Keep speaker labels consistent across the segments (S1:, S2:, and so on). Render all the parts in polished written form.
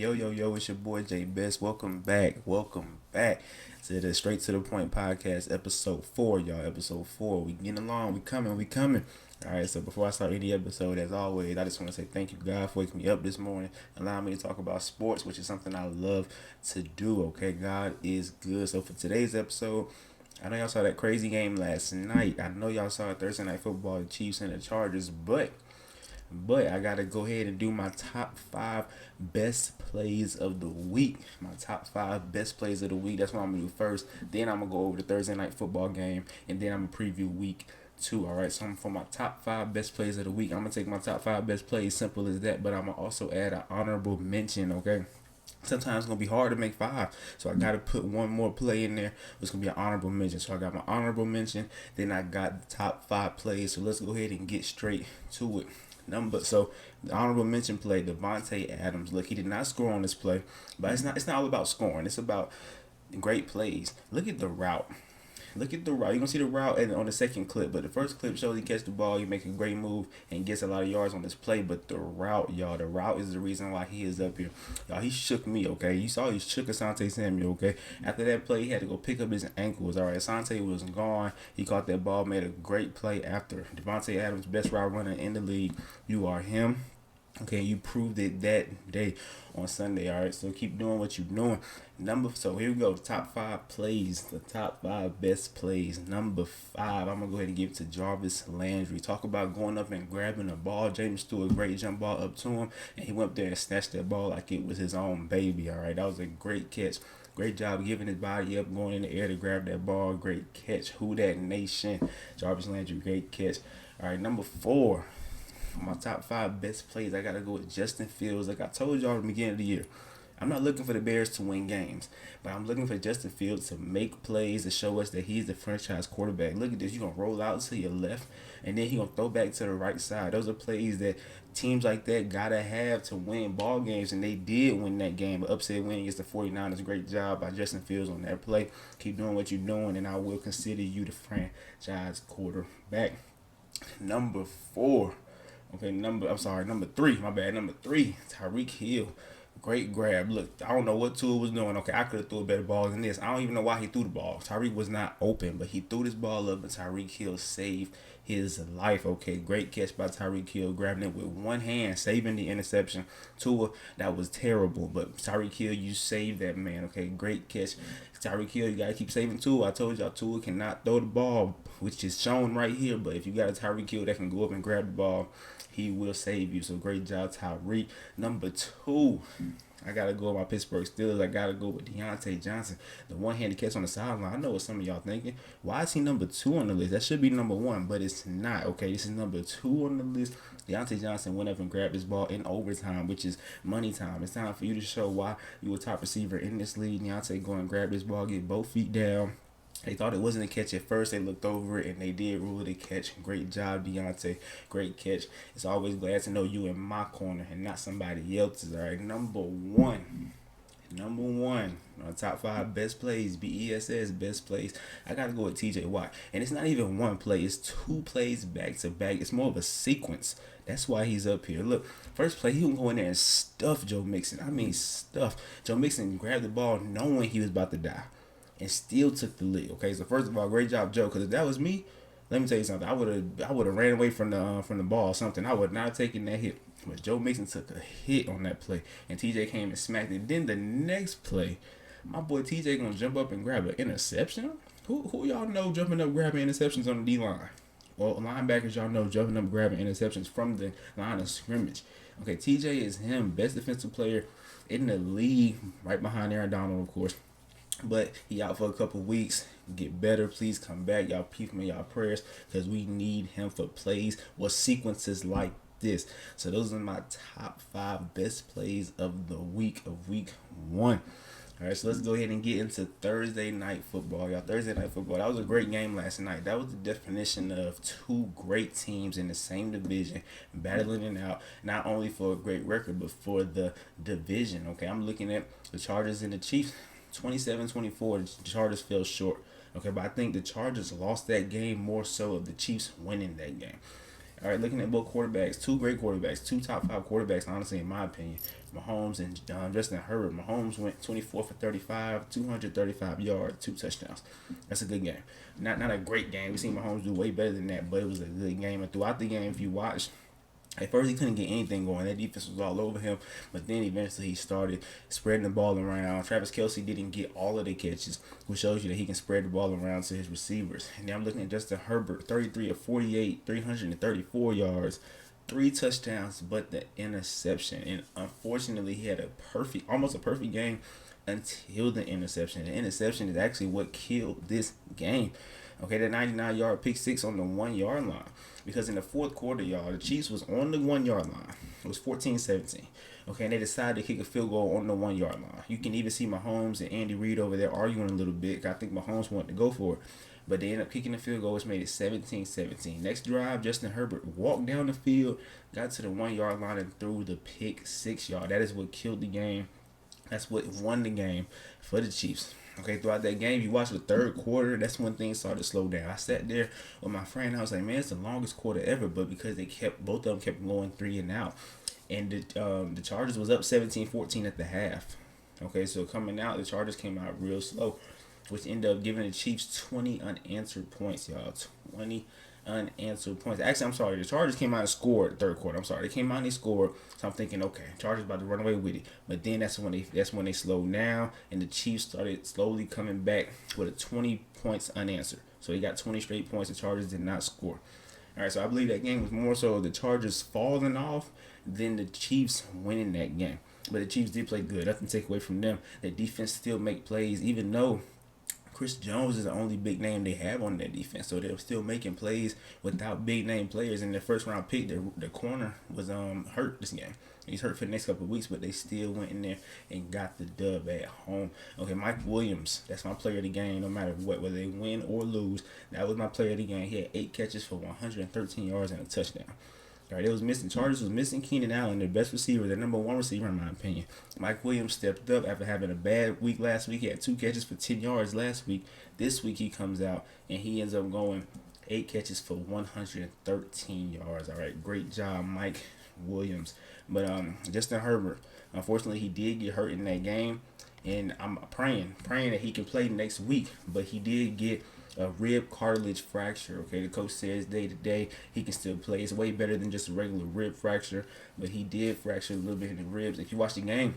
S1: Yo, it's your boy Bess. Welcome back to the Straight to the Point podcast, episode 4, y'all. Episode 4. We getting along, we coming. Alright, so before I start any episode, as always, I just want to say thank you, God, for waking me up this morning, allowing me to talk about sports, which is something I love to do, okay? God is good. So for today's episode, I know y'all saw that crazy game last night. I know y'all saw Thursday Night Football, the Chiefs and the Chargers, but I gotta go ahead and do my top 5 best plays of the week. My top 5 best plays of the week. That's what I'm gonna do first. Then I'm gonna go over the Thursday night football game, and then I'm gonna preview week 2. All right. So for my top 5 best plays of the week, I'm gonna take my top 5 best plays. Simple as that. But I'm gonna also add an honorable mention. Okay. Sometimes it's gonna be hard to make 5, so I gotta put one more play in there. It's gonna be an honorable mention. So I got my honorable mention, then I got the top 5 plays. So let's go ahead and get straight to it. The honorable mention play, Devontae Adams. Look, he did not score on this play, but it's not all about scoring. It's about great plays. Look at the route. Look at the route. You're going to see the route on the second clip. But the first clip shows he catch the ball. He make a great move and gets a lot of yards on this play. But the route, y'all, the route is the reason why he is up here. Y'all, he shook me, okay? You saw he shook Asante Samuel, okay? After that play, he had to go pick up his ankles. All right, Asante was gone. He caught that ball, made a great play after. Devontae Adams, best route runner in the league. You are him. Okay, you proved it that day on Sunday. All right, so keep doing what you're doing. So here we go. Top 5 plays, the top 5 best plays. Number 5, I'm gonna go ahead and give it to Jarvis Landry. Talk about going up and grabbing the ball. James threw a great jump ball up to him, and he went up there and snatched that ball like it was his own baby. All right, that was a great catch. Great job giving his body up, going in the air to grab that ball. Great catch. Who that nation? Jarvis Landry, great catch. All right, number 4. For my top 5 best plays, I gotta go with Justin Fields. Like I told y'all at the beginning of the year, I'm not looking for the Bears to win games, but I'm looking for Justin Fields to make plays to show us that he's the franchise quarterback. Look at this. You're going to roll out to your left, and then he's going to throw back to the right side. Those are plays that teams like that got to have to win ball games, and they did win that game. An upset win against the 49ers. Great job by Justin Fields on that play. Keep doing what you're doing, and I will consider you the franchise quarterback. Number 4. Okay, number 3. My bad. Number 3, Tyreek Hill. Great grab. Look, I don't know what Tua was doing. Okay, I could have threw a better ball than this. I don't even know why he threw the ball. Tyreek was not open, but he threw this ball up, and Tyreek Hill saved his life. Okay, great catch by Tyreek Hill, grabbing it with one hand, saving the interception. Tua, that was terrible, but Tyreek Hill, you saved that man. Okay, great catch. Tyreek Hill, you got to keep saving Tua. I told y'all Tua cannot throw the ball, which is shown right here, but if you got a Tyreek Hill that can go up and grab the ball, he will save you. So great job, Tyreek. Number 2, I gotta go with my Pittsburgh Steelers. I gotta go with Deontay Johnson, the one-handed catch on the sideline. I know what some of y'all thinking. Why is he number 2 on the list? That should be number 1, but it's not. Okay, this is number 2 on the list. Deontay Johnson went up and grabbed his ball in overtime, which is money time. It's time for you to show why you a top receiver in this league. Deontay go and grab his ball, get both feet down. They thought it wasn't a catch at first. They looked over it, and they did rule it a catch. Great job, Deontay. Great catch. It's always glad to know you in my corner and not somebody else's. All right, number 1. On top 5 best plays, BESS best plays. I gotta go with TJ Watt, and it's not even one play. It's 2 plays back to back. It's more of a sequence. That's why he's up here. Look, first play, he can go in there and stuff Joe Mixon. I mean, stuff. Joe Mixon grabbed the ball knowing he was about to die, and still took the lead. Okay, so first of all, great job, Joe. Because if that was me, let me tell you something. I would have ran away from the ball or something. I would not have taken that hit. But Joe Mixon took a hit on that play, and TJ came and smacked it. Then the next play, my boy TJ gonna jump up and grab an interception. Who y'all know jumping up grabbing interceptions on the D line? Well, linebackers y'all know jumping up grabbing interceptions from the line of scrimmage. Okay, TJ is him, best defensive player in the league, right behind Aaron Donald, of course. But he out for a couple weeks. Get better. Please come back. Y'all peep me, y'all prayers, because we need him for plays or sequences like this. So those are my top 5 best plays of the week of week 1. All right, so let's go ahead and get into Thursday night football, y'all. Thursday night football. That was a great game last night. That was the definition of 2 great teams in the same division battling it out, not only for a great record, but for the division. Okay, I'm looking at the Chargers and the Chiefs. 27-24, the Chargers fell short. Okay, but I think the Chargers lost that game more so of the Chiefs winning that game. All right, looking at both quarterbacks, two great quarterbacks, two top five quarterbacks, honestly, in my opinion. Mahomes and Justin Herbert. Mahomes went 24 for 35, 235 yards, two touchdowns. That's a good game. Not a great game. We've seen Mahomes do way better than that, but it was a good game. And throughout the game, if you watch, at first, he couldn't get anything going. That defense was all over him. But then eventually he started spreading the ball around. Travis Kelce didn't get all of the catches, which shows you that he can spread the ball around to his receivers. And now I'm looking at Justin Herbert, 33 of 48, 334 yards, three touchdowns, but the interception. And unfortunately, he had almost a perfect game until the interception. The interception is actually what killed this game. Okay, that 99-yard pick six on the 1 yard line. Because in the fourth quarter, y'all, the Chiefs was on the 1 yard line. It was 14-17. Okay, and they decided to kick a field goal on the 1 yard line. You can even see Mahomes and Andy Reid over there arguing a little bit. I think Mahomes wanted to go for it. But they ended up kicking the field goal, which made it 17-17. Next drive, Justin Herbert walked down the field, got to the 1 yard line, and threw the pick 6 yard. That is what killed the game. That's what won the game for the Chiefs. Okay, throughout that game, you watch the third quarter, that's when things started to slow down. I sat there with my friend, I was like, man, it's the longest quarter ever, but because both of them kept going 3 and out. And the Chargers was up 17-14 at the half. Okay, so coming out, the Chargers came out real slow, which ended up giving the Chiefs 20 unanswered points, y'all. 20 unanswered points. Actually, I'm sorry. The Chargers came out and scored third quarter. I'm sorry. They came out and they scored. So I'm thinking, okay, Chargers about to run away with it. But then that's when they slowed down and the Chiefs started slowly coming back with a 20 points unanswered. So they got 20 straight points. The Chargers did not score. All right, so I believe that game was more so the Chargers falling off than the Chiefs winning that game. But the Chiefs did play good. Nothing to take away from them. Their defense still make plays, even though Chris Jones is the only big name they have on their defense, so they're still making plays without big name players. In their first round pick, the corner was hurt this game. He's hurt for the next couple of weeks, but they still went in there and got the dub at home. Okay, Mike Williams, that's my player of the game. No matter what, whether they win or lose, that was my player of the game. He had 8 catches for 113 yards and a touchdown. All right, Chargers was missing Keenan Allen, their best receiver, their number one receiver in my opinion. Mike Williams stepped up after having a bad week last week. He had 2 catches for 10 yards last week. This week he comes out and he ends up going 8 catches for 113 yards. All right, great job, Mike Williams. But Justin Herbert, unfortunately, he did get hurt in that game, and I'm praying that he can play next week. But he did get a rib cartilage fracture. Okay, the coach says day to day he can still play. It's way better than just a regular rib fracture, but he did fracture a little bit in the ribs. If you watch the game,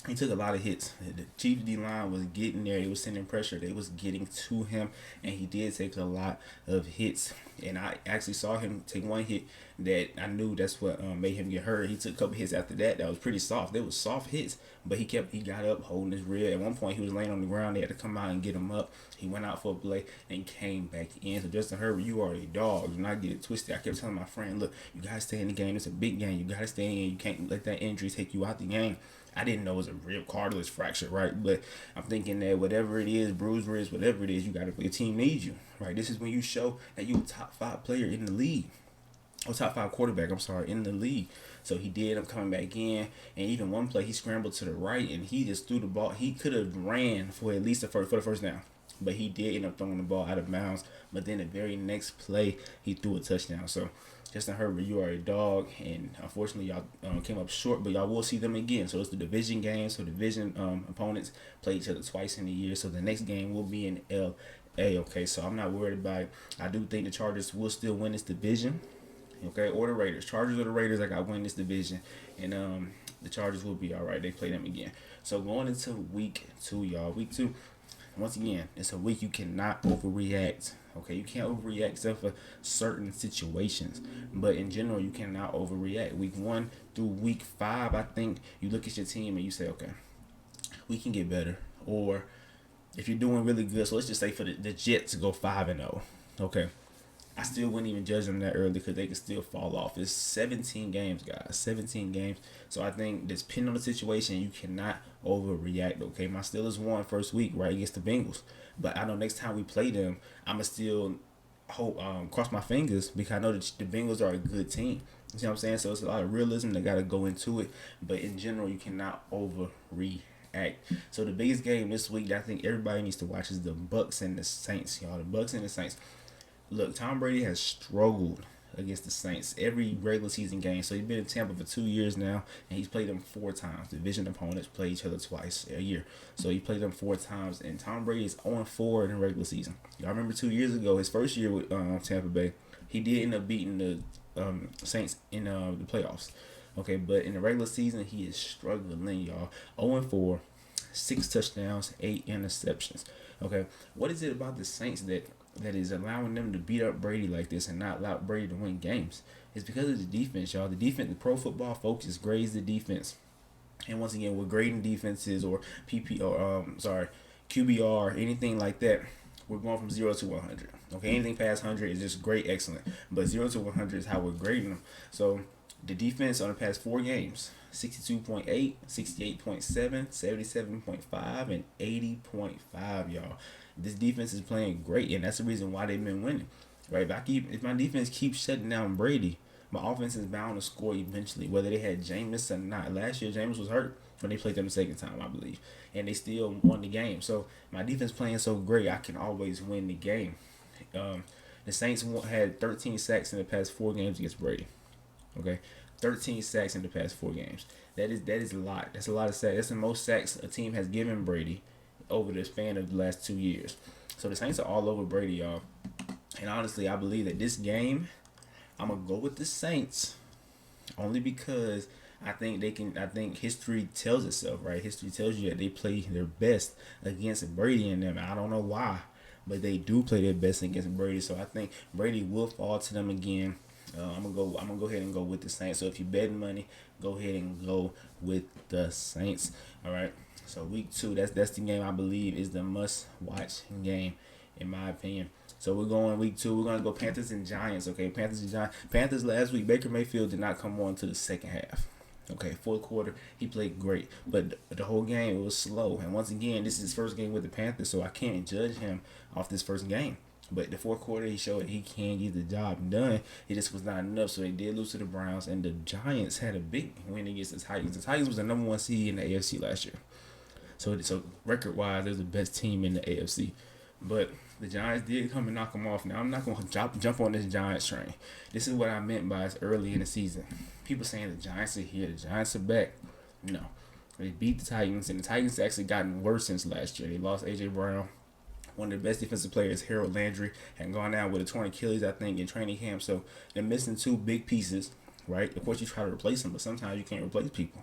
S1: he took a lot of hits. The Chiefs D line was getting there. They was sending pressure. They was getting to him, and he did take a lot of hits. And I actually saw him take one hit that I knew that's what made him get hurt. He took a couple hits after that. That was pretty soft. They was soft hits, but he got up holding his rib. At one point, he was laying on the ground. They had to come out and get him up. He went out for a play and came back in. So Justin Herbert, you are a dog. Do not get it twisted. I kept telling my friend, look, you gotta stay in the game. It's a big game. You gotta stay in. You can't let that injury take you out the game. I didn't know it was a rib cartilage fracture, right? But I'm thinking that whatever it is, bruised ribs, whatever it is, you got to. Your team needs you, right? This is when you show that you're a top 5 player in the league, or top 5 quarterback. I'm sorry, in the league. So he did. I'm coming back in, and even one play he scrambled to the right, and he just threw the ball. He could have ran for at least the first down, but he did end up throwing the ball out of bounds. But then the very next play, he threw a touchdown. So Justin Herbert, you are a dog, and unfortunately y'all came up short, but y'all will see them again. So it's the division game, so division opponents play each other twice in a year. So the next game will be in LA. Okay, so I'm not worried about it. I do think the Chargers will still win this division. Okay, or the Raiders. Chargers or the Raiders, I got win this division, and the Chargers will be all right. They play them again. So going into week 2, y'all. Week 2, once again, it's a week you cannot overreact. Okay, you can't overreact except for certain situations, but in general, you cannot overreact. Week 1 through week 5, I think you look at your team and you say, okay, we can get better. Or if you're doing really good, so let's just say for the Jets go 5-0. Okay, I still wouldn't even judge them that early because they could still fall off. It's 17 games, guys. 17 games. So I think depending on the situation, you cannot overreact. Okay, my Steelers won first week right against the Bengals, but I know next time we play them, I'ma still hope cross my fingers because I know that the Bengals are a good team. You see what I'm saying? So it's a lot of realism that got to go into it, but in general, you cannot overreact. So the biggest game this week that I think everybody needs to watch is the Bucks and the Saints, y'all. The Bucks and the Saints. Look, Tom Brady has struggled against the Saints every regular season game. So he's been in Tampa for 2 years now, and he's played them 4 times. Division opponents play each other twice a year. So he played them 4 times, and Tom Brady is 0-4 in the regular season. Y'all remember 2 years ago, his first year with Tampa Bay, he did end up beating the Saints in the playoffs. Okay, but in the regular season, he is struggling, y'all. 0-4, 6 touchdowns, 8 interceptions. Okay, what is it about the Saints that is allowing them to beat up Brady like this and not allow Brady to win games? It's because of the defense, y'all. The defense, the Pro Football Focus grades the defense, and once again, we're grading defenses or QBR, anything like that. We're going from 0 to 100. Okay, anything past 100 is just great, excellent. But 0 to 100 is how we're grading them. So the defense on the past 4 games, 62.8, 68.7, 77.5, and 80.5, y'all. This defense is playing great, and that's the reason why they've been winning. Right? If my defense keeps shutting down Brady, my offense is bound to score eventually, whether they had Jameis or not. Last year, Jameis was hurt when they played them the second time, I believe, and they still won the game. So my defense playing so great, I can always win the game. The Saints had 13 sacks in the past 4 games against Brady. Okay, 13 sacks in the past 4 games. That is a lot. That's a lot of sacks. That's the most sacks a team has given Brady over the span of the last 2 years. So the Saints are all over Brady, y'all. And honestly, I believe that this game, I'm gonna go with the Saints, only because I think history tells itself, right? History tells you that they play their best against Brady and them. I don't know why, but they do play their best against Brady. So I think Brady will fall to them again. I'm gonna go ahead and go with the Saints. So if you betting money, go ahead and go with the Saints. All right. So week 2, that's the game I believe is the must-watch game, in my opinion. So we're going week 2. We're gonna go Panthers and Giants. Okay, Panthers and Giants. Panthers last week, Baker Mayfield did not come on to the second half. Okay, fourth quarter he played great, but the whole game it was slow. And once again, this is his first game with the Panthers, so I can't judge him off this first game. But the fourth quarter, he showed he can get the job done. It just was not enough, so they did lose to the Browns. And the Giants had a big win against the Titans. The Titans was the number 1 seed in the AFC last year. So record-wise, they're the best team in the AFC. But the Giants did come and knock them off. Now, I'm not going to jump on this Giants train. This is what I meant by it's early in the season. People saying the Giants are here, the Giants are back. No. They beat the Titans, and the Titans actually gotten worse since last year. They lost A.J. Brown. One of the best defensive players, Harold Landry, had gone down with a torn Achilles, I think, in training camp. So they're missing 2 big pieces, right? Of course, you try to replace them, but sometimes you can't replace people.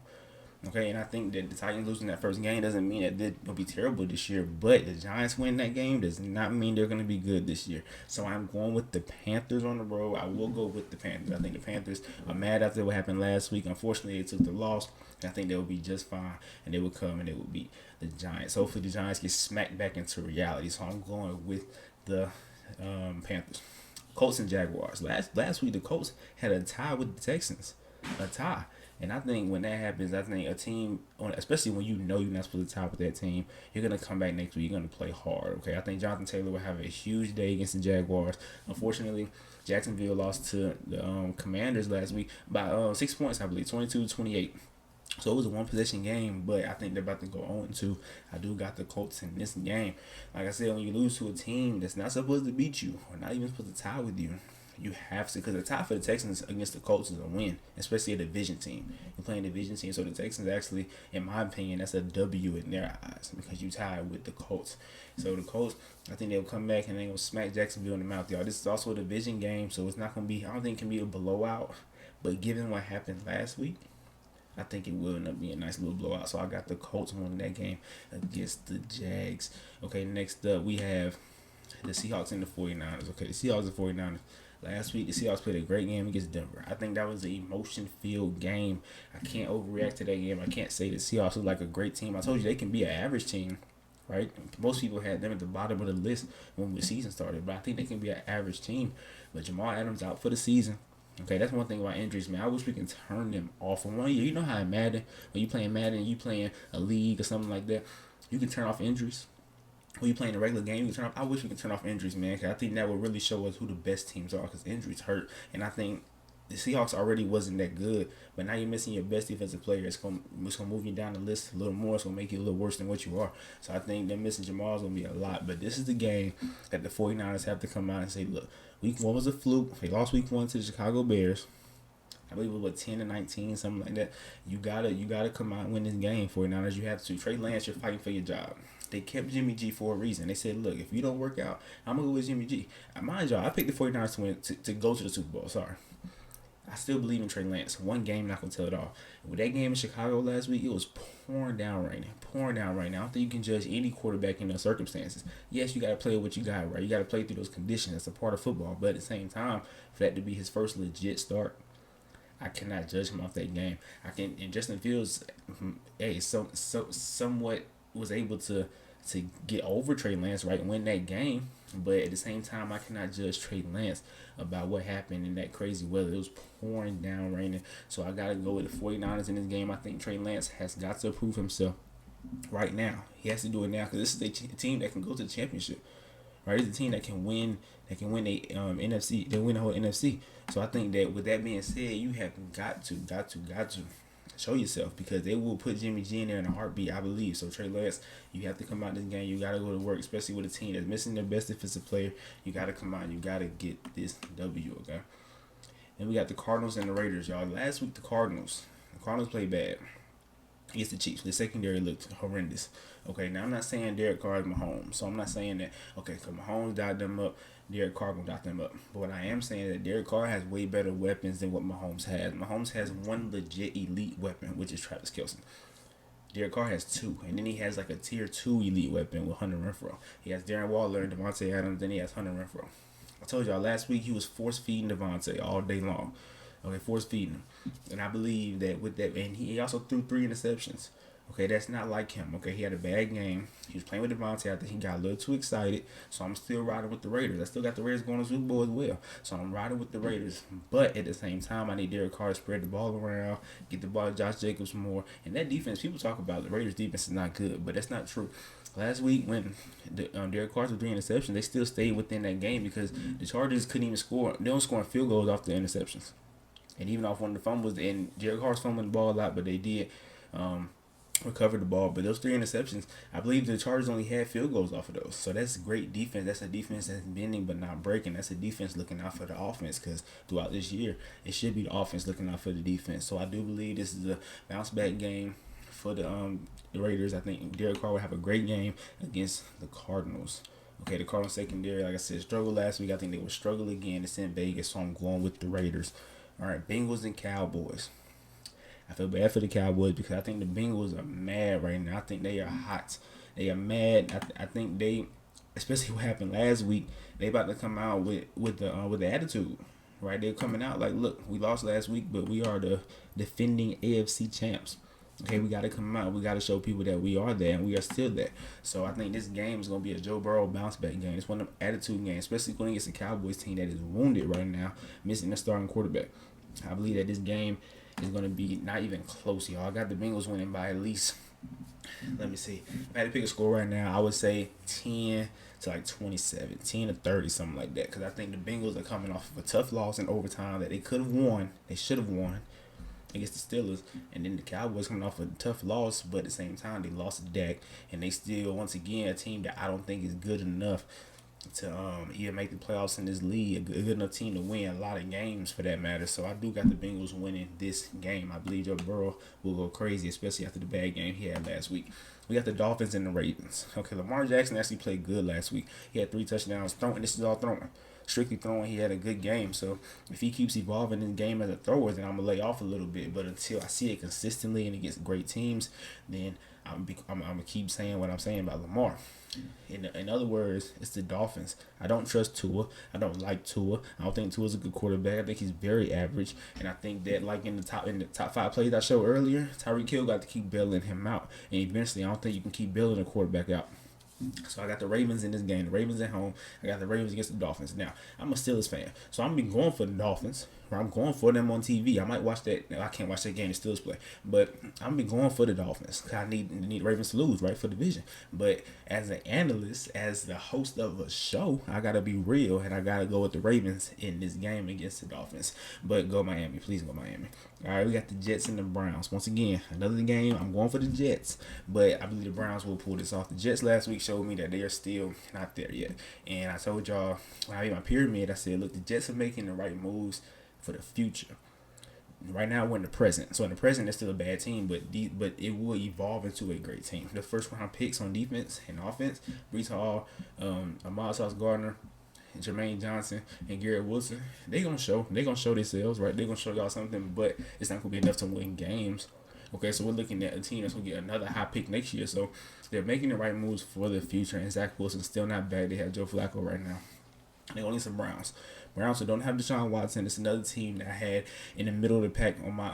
S1: Okay, and I think that the Titans losing that first game doesn't mean that they're going to be terrible this year, but the Giants winning that game does not mean they're going to be good this year. So I'm going with the Panthers on the road. I will go with the Panthers. I think the Panthers are mad after what happened last week. Unfortunately, they took the loss, and I think they'll be just fine, and they will come and they will beat the Giants. Hopefully, the Giants get smacked back into reality, so I'm going with the Panthers. Colts and Jaguars. Last week, the Colts had a tie with the Texans. A tie. And I think when that happens, I think a team, especially when you know you're not supposed to tie with that team, you're going to come back next week. You're going to play hard, okay? I think Jonathan Taylor will have a huge day against the Jaguars. Unfortunately, Jacksonville lost to the Commanders last week by 6 points, I believe, 22-28. So it was a one-possession game, but I think they're about to go 0-2. I do got the Colts in this game. Like I said, when you lose to a team that's not supposed to beat you or not even supposed to tie with you, you have to, because the tie for the Texans against the Colts is a win, especially a division team. You're playing a division team, so the Texans actually, in my opinion, that's a W in their eyes because you tied with the Colts. So the Colts, I think they'll come back and they're going to smack Jacksonville in the mouth, y'all. This is also a division game, so it's not going to be, I don't think it can be a blowout, but given what happened last week, I think it will end up being a nice little blowout. So I got the Colts winning that game against the Jags. Okay, next up we have the Seahawks and the 49ers. Okay, the Seahawks and 49ers. Last week, the Seahawks played a great game against Denver. I think that was an emotion-filled game. I can't overreact to that game. I can't say the Seahawks look like a great team. I told you they can be an average team, right? Most people had them at the bottom of the list when the season started, but I think they can be an average team. But Jamal Adams out for the season. Okay, that's one thing about injuries, man. I wish we can turn them off for 1 year. You know how in Madden, when you playing Madden, you playing a league or something like that, you can turn off injuries. When you playing a regular game, you can turn off. I wish we could turn off injuries, man, because I think that would really show us who the best teams are, because injuries hurt. And I think the Seahawks already wasn't that good, but now you're missing your best defensive player. It's gonna move you down the list a little more. It's gonna make you a little worse than what you are. So I think them missing Jamal is gonna be a lot. But this is the game that the 49ers have to come out and say, look, week 1 was a fluke. They lost week 1 to the Chicago Bears. I believe it was 10-19, something like that. You gotta come out and win this game, 49ers. You have to. Trey Lance, you're fighting for your job. They kept Jimmy G for a reason. They said, look, if you don't work out, I'm going to go with Jimmy G. Mind y'all, I picked the 49ers to win to go to the Super Bowl. Sorry. I still believe in Trey Lance. One game not going to tell it all. With that game in Chicago last week, it was pouring down right now. Pouring down right now. I don't think you can judge any quarterback in those circumstances. Yes, you got to play what you got, right? You got to play through those conditions. That's a part of football. But at the same time, for that to be his first legit start, I cannot judge him off that game. I can, and Justin Fields, hey, somewhat was able to get over Trey Lance, right, and win that game. But at the same time, I cannot judge Trey Lance about what happened in that crazy weather. It was pouring down, raining. So I got to go with the 49ers in this game. I think Trey Lance has got to prove himself right now. He has to do it now because this is a team that can go to the championship. Right, it's a team that can win. They can win a NFC. They win the whole NFC. So I think that with that being said, you have got to show yourself because they will put Jimmy G in there in a heartbeat, I believe. So Trey Lance, you have to come out this game. You got to go to work, especially with a team that's missing their best defensive player. You got to come out. You got to get this W. Okay. Then we got the Cardinals and the Raiders, y'all. Last week the Cardinals played bad against the Chiefs. The secondary looked horrendous. Okay, now I'm not saying Derek Carr is Mahomes, so I'm not saying that, okay, because Mahomes dialed them up, Derek Carr gonna dial them up. But what I am saying is that Derek Carr has way better weapons than what Mahomes has. Mahomes has one legit elite weapon, which is Travis Kelce. Derek Carr has 2, and then he has like a tier 2 elite weapon with Hunter Renfrow. He has Darren Waller and Devontae Adams, then he has Hunter Renfrow. I told y'all last week he was force feeding Devontae all day long. Okay, force feeding him. And I believe that with that, and he also threw 3 interceptions. Okay, that's not like him. Okay, he had a bad game. He was playing with Devontae. I think he got a little too excited. So I'm still riding with the Raiders. I still got the Raiders going to the Super Bowl as well. So I'm riding with the Raiders. But at the same time, I need Derek Carr to spread the ball around, get the ball to Josh Jacobs more. And that defense, people talk about the Raiders' defense is not good, but that's not true. Last week, when Derek Carr threw 3 interceptions, they still stayed within that game because the Chargers couldn't even score. They don't score field goals off the interceptions. And even off one of the fumbles, and Derek Carr's fumbling the ball a lot, but they did recover the ball. But those 3 interceptions, I believe the Chargers only had field goals off of those. So that's great defense. That's a defense that's bending but not breaking. That's a defense looking out for the offense because throughout this year, it should be the offense looking out for the defense. So I do believe this is a bounce back game for the Raiders. I think Derek Carr will have a great game against the Cardinals. Okay, the Cardinals secondary, like I said, struggled last week. I think they will struggle again. It's in Vegas, so I'm going with the Raiders. All right, Bengals and Cowboys. I feel bad for the Cowboys because I think the Bengals are mad right now. I think they are hot. They are mad. I think they, especially what happened last week, they about to come out with the attitude, right? They're coming out like, look, we lost last week, but we are the defending AFC champs. Okay, we got to come out. We got to show people that we are there and we are still there. So I think this game is going to be a Joe Burrow bounce back game. It's one of them attitude games, especially going against a Cowboys team that is wounded right now, missing their starting quarterback. I believe that this game is going to be not even close, y'all. I got the Bengals winning by at least, let me see. If I had to pick a score right now, I would say 10 to like 27, 10 to 30, something like that. Because I think the Bengals are coming off of a tough loss in overtime that they could have won. They should have won against the Steelers, and then the Cowboys coming off a tough loss, but at the same time they lost to Dak, and they still once again a team that I don't think is good enough to even make the playoffs in this league, a good enough team to win a lot of games for that matter. So I do got the Bengals winning this game. I believe Joe Burrow will go crazy, especially after the bad game he had last week. We got the Dolphins and the Ravens. Okay, Lamar Jackson actually played good last week. He had 3 touchdowns throwing. This is all throwing. Strictly throwing, he had a good game. So if he keeps evolving in the game as a thrower, then I'm gonna lay off a little bit. But until I see it consistently and against great teams, then I'm gonna keep saying what I'm saying about Lamar. In other words, it's the Dolphins. I don't trust Tua. I don't like Tua. I don't think Tua's a good quarterback. I think he's very average, and I think that like in the top 5 plays I showed earlier, Tyreek Hill got to keep bailing him out, and eventually I don't think you can keep bailing a quarterback out. So I got the Ravens in this game. The Ravens at home. I got the Ravens against the Dolphins. Now, I'm a Steelers fan, so I'm going to be going for the Dolphins, I'm going for them on TV. I might watch that. I can't watch that game. The Steelers play, but I'm be going for the Dolphins. I need Ravens to lose, right, for the division. But as an analyst, as the host of a show, I gotta be real, and I gotta go with the Ravens in this game against the Dolphins. But go Miami, please go Miami. All right, we got the Jets and the Browns. Once again, another game. I'm going for the Jets, but I believe the Browns will pull this off. The Jets last week showed me that they are still not there yet, and I told y'all when I made my pyramid, I said, look, the Jets are making the right moves for the future. Right now we're in the present. So in the present, they're still a bad team, but it will evolve into a great team. The first round picks on defense and offense, Brees Hall, Ahmad Sauce Gardner, Jermaine Johnson, and Garrett Wilson, they're gonna show themselves, right? They're gonna show y'all something, but it's not gonna be enough to win games. Okay, so we're looking at a team that's gonna get another high pick next year. So they're making the right moves for the future, and Zach Wilson's still not bad. They have Joe Flacco right now. They only some Browns. Browns who don't have Deshaun Watson. It's another team that I had in the middle of the pack on my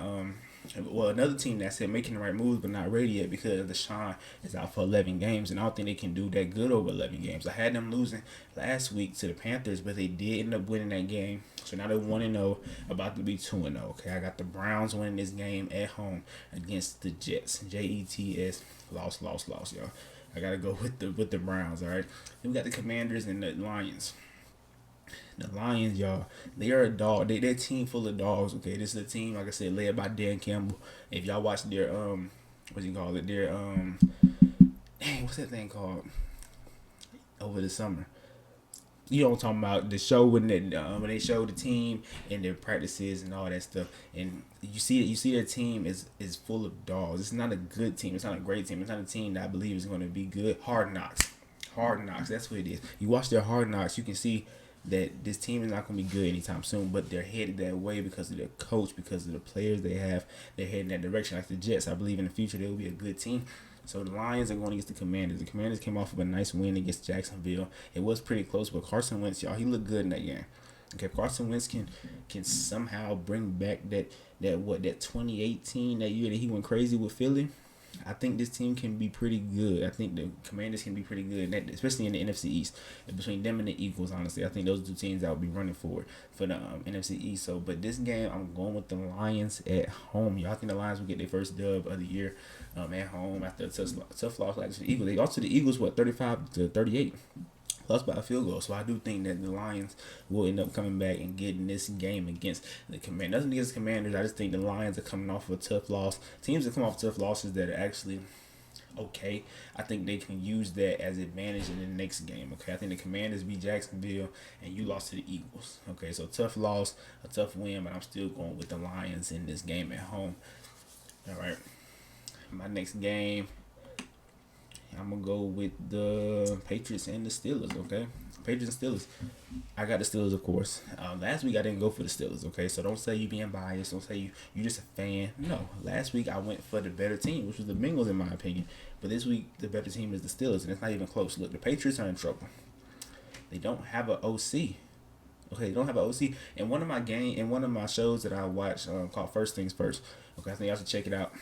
S1: another team that said making the right moves but not ready yet because Deshaun is out for 11 games, and I don't think they can do that good over 11 games. I had them losing last week to the Panthers, but they did end up winning that game. So now they're 1-0, about to be 2-0. Okay, I got the Browns winning this game at home against the Jets. Jets, lost, y'all. I gotta go with the Browns. All right, then we got the Commanders and the Lions. The Lions, y'all, they are a dog. They're a team full of dogs. Okay, this is a team, like I said, led by Dan Campbell. If y'all watch their what's he called it? Their dang, what's that thing called? Over the summer, you know what I'm talking about, the show when they show the team and their practices and all that stuff, and you see their team is full of dogs. It's not a good team. It's not a great team. It's not a team that I believe is going to be good. Hard Knocks. That's what it is. You watch their Hard Knocks, you can see that this team is not going to be good anytime soon, but they're headed that way because of their coach, because of the players they have. They're heading that direction. Like the Jets, I believe in the future they will be a good team. So the Lions are going against the Commanders. The Commanders came off of a nice win against Jacksonville. It was pretty close, but Carson Wentz, y'all, he looked good in that game. Okay, if Carson Wentz can somehow bring back that 2018, that year that he went crazy with Philly, I think this team can be pretty good. I think the Commanders can be pretty good, especially in the NFC East. And between them and the Eagles, honestly, I think those are two teams that will be running for the NFC East. So, but this game, I'm going with the Lions at home. Y'all think the Lions will get their first dub of the year at home after a tough loss like the Eagles. They lost to the Eagles, 35-38. Lost by a field goal. So I do think that the Lions will end up coming back and getting this game against the Commanders. Nothing against the Commanders. I just think the Lions are coming off of a tough loss. Teams that come off tough losses that are actually okay, I think they can use that as advantage in the next game. Okay, I think the Commanders beat Jacksonville and you lost to the Eagles. Okay, so tough loss, a tough win, but I'm still going with the Lions in this game at home. All right, my next game, I'm going to go with the Patriots and the Steelers, okay? Patriots and Steelers. I got the Steelers, of course. Last week, I didn't go for the Steelers, okay? So don't say you being biased. Don't say you just a fan. No. Last week, I went for the better team, which was the Bengals, in my opinion. But this week, the better team is the Steelers, and it's not even close. Look, the Patriots are in trouble. They don't have an OC. Okay, they don't have an OC. In one of my shows that I watch called First Things First, okay, I think y'all should check it out.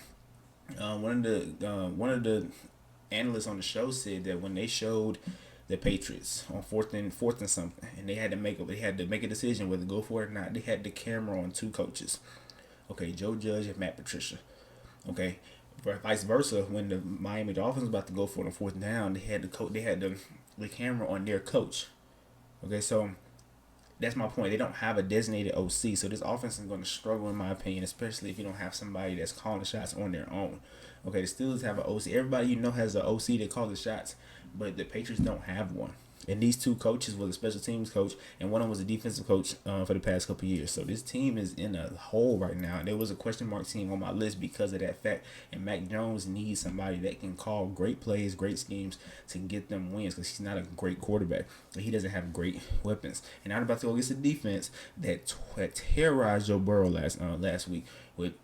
S1: One of the analysts on the show said that when they showed the Patriots on fourth and something, and they had to make a decision whether to go for it or not, they had the camera on two coaches. Okay, Joe Judge and Matt Patricia. Okay, vice versa, when the Miami Dolphins was about to go for it on fourth down, they had the camera on their coach. Okay, so that's my point. They don't have a designated OC, so this offense is going to struggle, in my opinion, especially if you don't have somebody that's calling the shots on their own. Okay, the Steelers have an OC. Everybody has an OC that calls the shots, but the Patriots don't have one. And these two coaches were the special teams coach, and one of them was a defensive coach for the past couple of years. So this team is in a hole right now. And there was a question mark team on my list because of that fact. And Mac Jones needs somebody that can call great plays, great schemes to get them wins, because he's not a great quarterback. He doesn't have great weapons. And I'm about to go against a defense that terrorized Joe Burrow last week with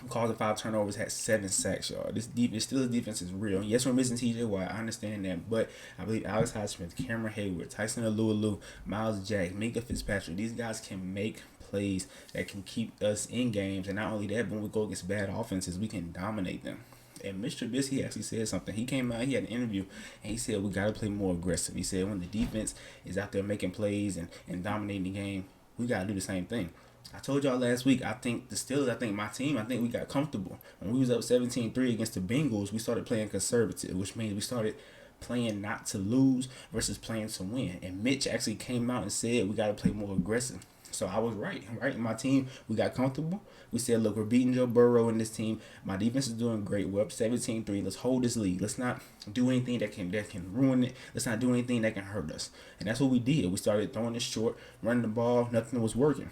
S1: causing 5 turnovers, had 7 sacks, y'all. This Steelers defense is real. Yes, we're missing TJ Watt. I understand that. But I believe Alex Highsmith, Cameron Hayward, Tyson Alualu, Miles Jack, Minka Fitzpatrick, these guys can make plays that can keep us in games. And not only that, but when we go against bad offenses, we can dominate them. And Mr. Trubisky actually said something. He came out, he had an interview, and he said we got to play more aggressive. He said when the defense is out there making plays and dominating the game, we got to do the same thing. I told y'all last week, I think the Steelers, I think my team, I think we got comfortable. When we was up 17-3 against the Bengals, we started playing conservative, which means we started playing not to lose versus playing to win. And Mitch actually came out and said we got to play more aggressive. So I was right. My team, we got comfortable. We said, look, we're beating Joe Burrow in this team. My defense is doing great. We're up 17-3. Let's hold this lead. Let's not do anything that can ruin it. Let's not do anything that can hurt us. And that's what we did. We started throwing it short, running the ball. Nothing was working.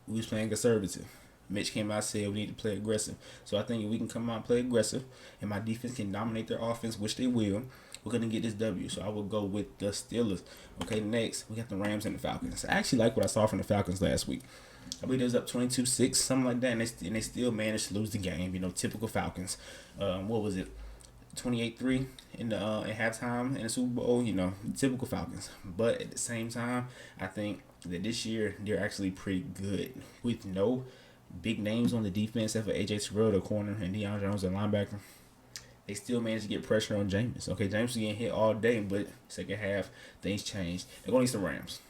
S1: We was playing conservative. Mitch came out and said we need to play aggressive. So I think if we can come out and play aggressive and my defense can dominate their offense, which they will, we're going to get this W. So I will go with the Steelers. Okay, next, we got the Rams and the Falcons. I actually like what I saw from the Falcons last week. I believe it was up 22-6, something like that, and they still managed to lose the game. You know, typical Falcons. What was it? 28-3 in the in halftime in the Super Bowl. You know, typical Falcons. But at the same time, I think that this year they're actually pretty good with no big names on the defense except for AJ Terrell, the corner, and Deion Jones, the linebacker. They still managed to get pressure on Jameis. Okay, Jameis was getting hit all day, but second half things changed. They're going to the Rams.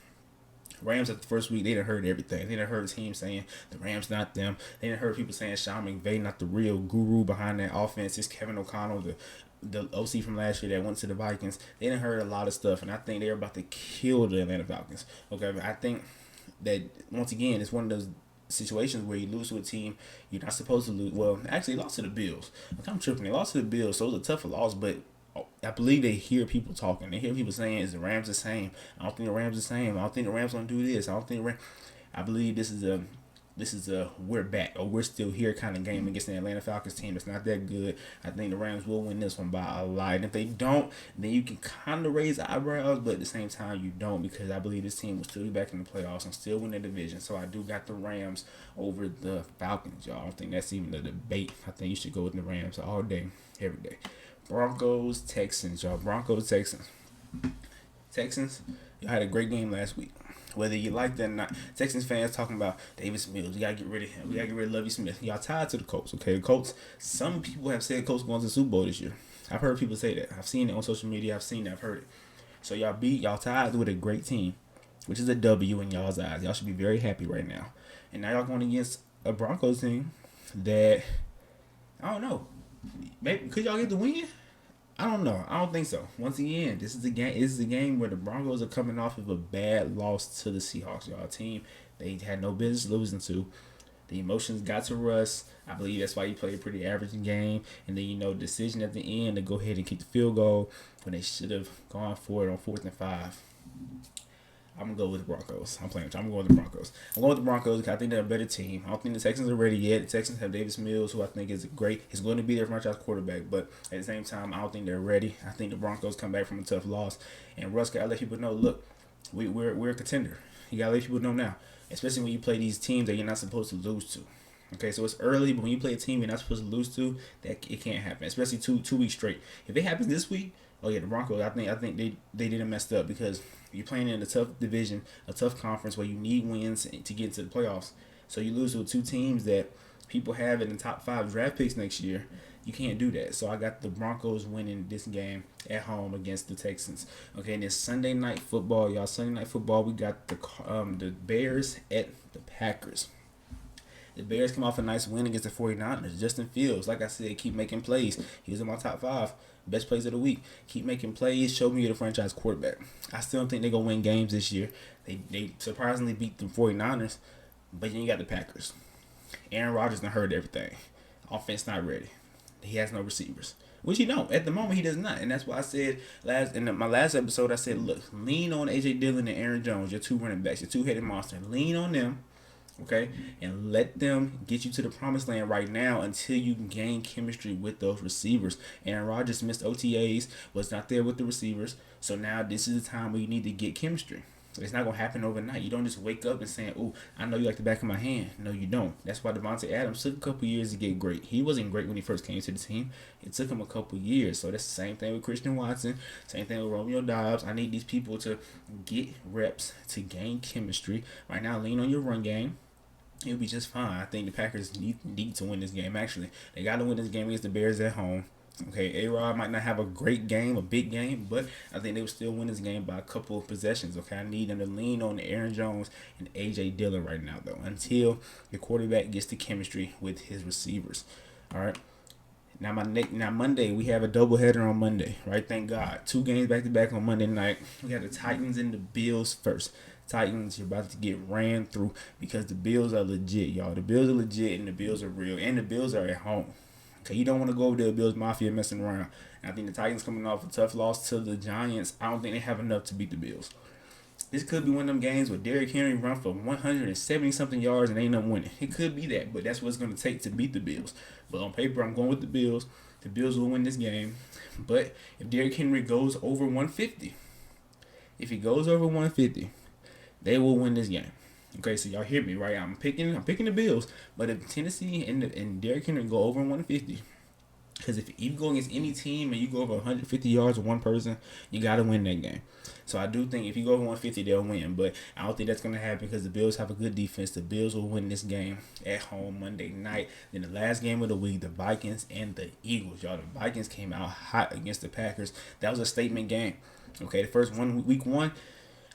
S1: Rams at the first week, they done heard everything. They done heard the team saying the Rams not them. They done heard people saying Sean McVay not the real guru behind that offense. It's Kevin O'Connell, the OC from last year that went to the Vikings. They done heard a lot of stuff, and I think they're about to kill the Atlanta Falcons. Okay, but I think that, once again, it's one of those situations where you lose to a team you're not supposed to lose. Well, actually, lost to the Bills. I'm tripping. They lost to the Bills, so it was a tougher loss, but I believe they hear people talking. They hear people saying, "Is the Rams the same? I don't think the Rams the same. I don't think the Rams gonna do this. I don't think the Rams." I believe this is a we're back or we're still here kind of game against the Atlanta Falcons team. It's not that good. I think the Rams will win this one by a lot. And if they don't, then you can kind of raise eyebrows, but at the same time you don't, because I believe this team will still be back in the playoffs and still win the division. So I do got the Rams over the Falcons, y'all. I don't think that's even a debate. I think you should go with the Rams all day, every day. Broncos, Texans, y'all. Broncos, Texans. Texans, y'all had a great game last week. Whether you like that or not, Texans fans talking about Davis Mills. We gotta get rid of him. We gotta get rid of Lovie Smith. Y'all tied to the Colts, okay? The Colts. Some people have said Colts going to the Super Bowl this year. I've heard people say that. I've seen it on social media. I've seen it. I've heard it. So y'all tied with a great team, which is a W in y'all's eyes. Y'all should be very happy right now. And now y'all going against a Broncos team that, I don't know. Maybe could y'all get the win? I don't know. I don't think so. Once again, this is a game. This is a game where the Broncos are coming off of a bad loss to the Seahawks. Y'all team they had no business losing to. The emotions got to Russ. I believe that's why he played a pretty average game. And then decision at the end to go ahead and kick the field goal when they should have gone for it on 4th and 5. I'm going to go with the Broncos. I'm going to go with the Broncos. I'm going with the Broncos because I think they're a better team. I don't think the Texans are ready yet. The Texans have Davis Mills, who I think is great. He's going to be their franchise quarterback, but at the same time, I don't think they're ready. I think the Broncos come back from a tough loss. And Russ got to let people know, look, we're a contender. You got to let people know now, especially when you play these teams that you're not supposed to lose to. Okay, so it's early, but when you play a team you're not supposed to lose to, that it can't happen, especially two weeks straight. If it happens this week, oh yeah, the Broncos, I think they didn't mess up because you're playing in a tough division, a tough conference where you need wins to get into the playoffs. So you lose to two teams that people have in the top 5 draft picks next year. You can't do that. So I got the Broncos winning this game at home against the Texans. Okay, and then Sunday Night Football, y'all. Sunday Night Football, we got the Bears at the Packers. The Bears come off a nice win against the 49ers. Justin Fields, like I said, keep making plays. He was in my top 5 best plays of the week. Keep making plays. Show me you're the franchise quarterback. I still don't think they're going to win games this year. They surprisingly beat the 49ers, but then you got the Packers. Aaron Rodgers done heard everything. Offense not ready. He has no receivers, which he don't. At the moment, he does not. And that's why I said in my last episode, I said, look, lean on A.J. Dillon and Aaron Jones, your 2 running backs, your 2-headed monster. Lean on them. Okay, and let them get you to the promised land right now until you can gain chemistry with those receivers. Aaron Rodgers missed OTAs, was not there with the receivers, so now this is the time where you need to get chemistry. It's not going to happen overnight. You don't just wake up and say, oh, I know you like the back of my hand. No, you don't. That's why Devontae Adams took a couple years to get great. He wasn't great when he first came to the team. It took him a couple years. So that's the same thing with Christian Watson. Same thing with Romeo Dobbs. I need these people to get reps to gain chemistry. Right now, lean on your run game. It'll be just fine. I think the Packers need to win this game, actually. They got to win this game against the Bears at home. Okay, A-Rod might not have a great game, a big game, but I think they will still win this game by a couple of possessions. Okay, I need them to lean on Aaron Jones and A.J. Dillon right now, though, until the quarterback gets the chemistry with his receivers. All right. Now Monday we have a doubleheader on Monday, right? Thank God, 2 games back to back on Monday night. We got the Titans and the Bills first. Titans, you're about to get ran through because the Bills are legit, y'all. The Bills are legit and the Bills are real, and the Bills are at home. Okay, you don't want to go over there, Bills Mafia messing around. And I think the Titans coming off a tough loss to the Giants. I don't think they have enough to beat the Bills. This could be one of them games where Derrick Henry run for 170 something yards and ain't no winning. It could be that, but that's what it's going to take to beat the Bills. But on paper, I'm going with the Bills. The Bills will win this game. But if Derrick Henry goes over 150, if he goes over 150, they will win this game. Okay, so y'all hear me, right? I'm picking the Bills. But if Tennessee and Derrick Henry go over 150, because if you go against any team and you go over 150 yards with one person, you got to win that game. So I do think if you go over 150, they'll win. But I don't think that's going to happen because the Bills have a good defense. The Bills will win this game at home Monday night. Then the last game of the week, the Vikings and the Eagles. Y'all, the Vikings came out hot against the Packers. That was a statement game. Okay, the first one, week one,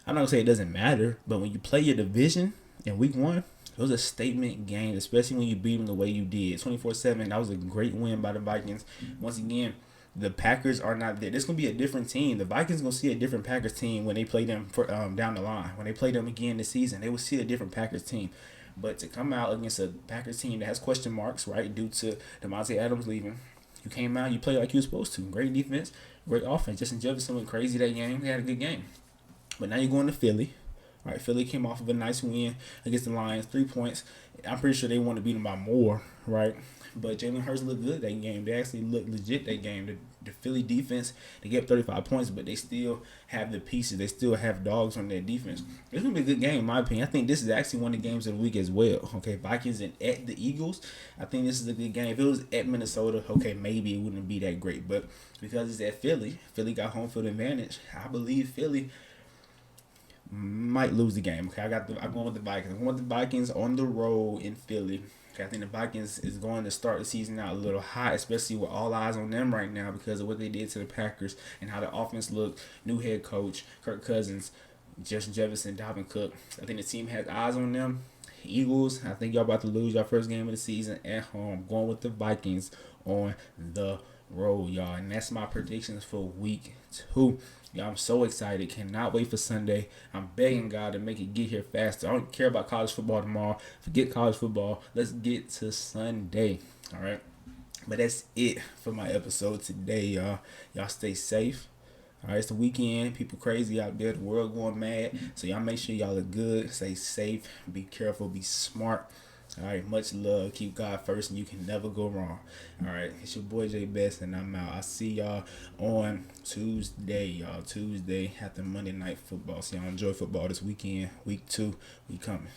S1: I'm not going to say it doesn't matter, but when you play your division in week one, it was a statement game, especially when you beat them the way you did. 24-7, that was a great win by the Vikings. Once again, the Packers are not there. This is going to be a different team. The Vikings going to see a different Packers team when they play them for down the line. When they play them again this season, they will see a different Packers team. But to come out against a Packers team that has question marks, right, due to Devontae Adams leaving, you came out, you played like you were supposed to. Great defense, great offense. Justin Jefferson went crazy that game. They had a good game. But now you're going to Philly. All right, Philly came off of a nice win against the Lions, 3 points. I'm pretty sure they want to beat them by more, right? But Jalen Hurts looked good that game. They actually looked legit that game. The Philly defense, they get 35 points, but they still have the pieces. They still have dogs on their defense. It's going to be a good game, in my opinion. I think this is actually one of the games of the week as well. Okay, Vikings and at the Eagles, I think this is a good game. If it was at Minnesota, okay, maybe it wouldn't be that great. But because it's at Philly, Philly got home field advantage. I believe Philly might lose the game. Okay, I'm going with the Vikings. I'm going with the Vikings on the road in Philly. Okay, I think the Vikings is going to start the season out a little hot, especially with all eyes on them right now because of what they did to the Packers and how the offense looked. New head coach, Kirk Cousins, Justin Jefferson, Dalvin Cook. I think the team has eyes on them. Eagles, I think y'all about to lose your first game of the season at home. Going with the Vikings on the road, y'all. And that's my predictions for week 2. Yeah, I'm so excited. Cannot wait for Sunday. I'm begging God to make it get here faster. I don't care about college football tomorrow. Forget college football. Let's get to Sunday. All right. But that's it for my episode today, y'all. Y'all stay safe. All right, it's the weekend. People crazy out there. The world going mad. So y'all make sure y'all are good. Stay safe. Be careful. Be smart. All right, much love. Keep God first, and you can never go wrong. All right, it's your boy Bess, and I'm out. I'll see y'all on Tuesday, y'all. Tuesday after Monday Night Football. So y'all enjoy football this weekend. Week 2, we coming.